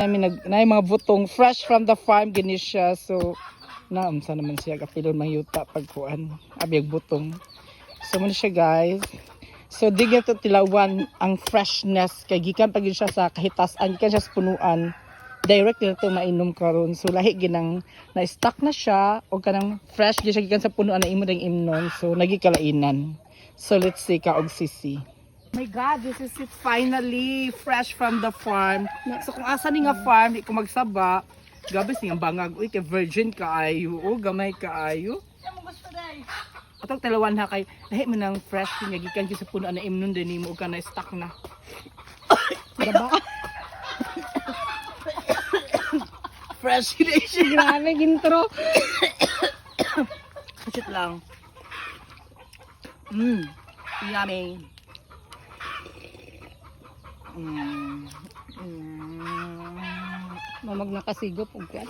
Na mga butong fresh from the farm gini siya. So naamsa naman siya kapilon mangyuta pagkuan abi butong. So man siya guys. So digya to tilawan ang freshness kay gikan pag siya sa kahitasan gikan siya sa punuan. Direct na to mainom karon. So lahi ginang na stock na siya o kanang fresh gyud siya gikan sa punuan na imo dang imnon. So nagikalainan. So let's see ka og sisi. My God, this is it finally, fresh from the farm. So kung asa ni nga farm, di ko magsaba, gabi siyang bangag, uy, kay virgin kaayo, o gamay kaayo. Atong talawan ha kay, lahi mo ng fresh niya, gikan sa puno na imnon din mo, ka na stock na. Diba? Fresh yun siya. Grabe, gintro. Kasit lang. Yummy. Mamag nakasigop og kwan.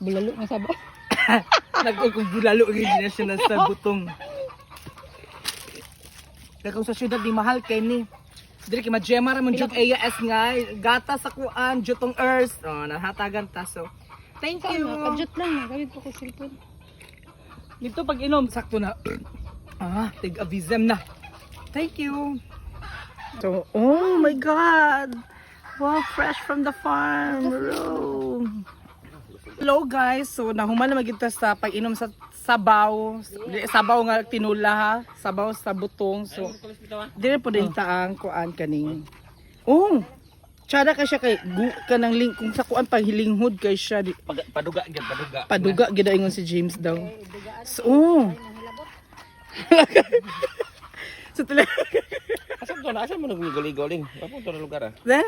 Bulalo na sabaw. Nagkukubulalo rin na siya sa butong. Kaya kung sa syudad di mahal kay ni. Dili kay majema ra man jud AS nga gata sa kuan jutong earth. Oh, nahatagan ta so. Thank you. Kadjut lang, gamit ko cellphone. Dito pag inom sakto na. Tig-avisem na. Thank you. So, oh my God! Wow, fresh from the farm. Hello guys, so nahuman na magita sa pag-inom sa sabaw. Sabaw nga tinula ha, sabaw sa butong. So, dire po din taang kuan kaning. Oh, tsada ka siya kay kanang link kung sa kuan paghilinghod kay siya. Paduga gyud, paduga. Paduga gyud ingon si James daw. So, oh. So, Asam to na, asam mo nagligoling. Apo to na lugar ah. de?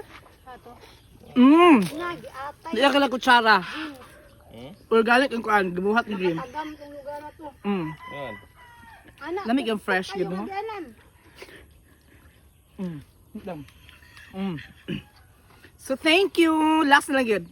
Di lang kala kutsara. Organic ang kuan, gibuhat ni Jim. Agam tong lugar na to. Yan. Anak. Lamig ang fresh gid mo. Alam. So thank you. Last na lang yun.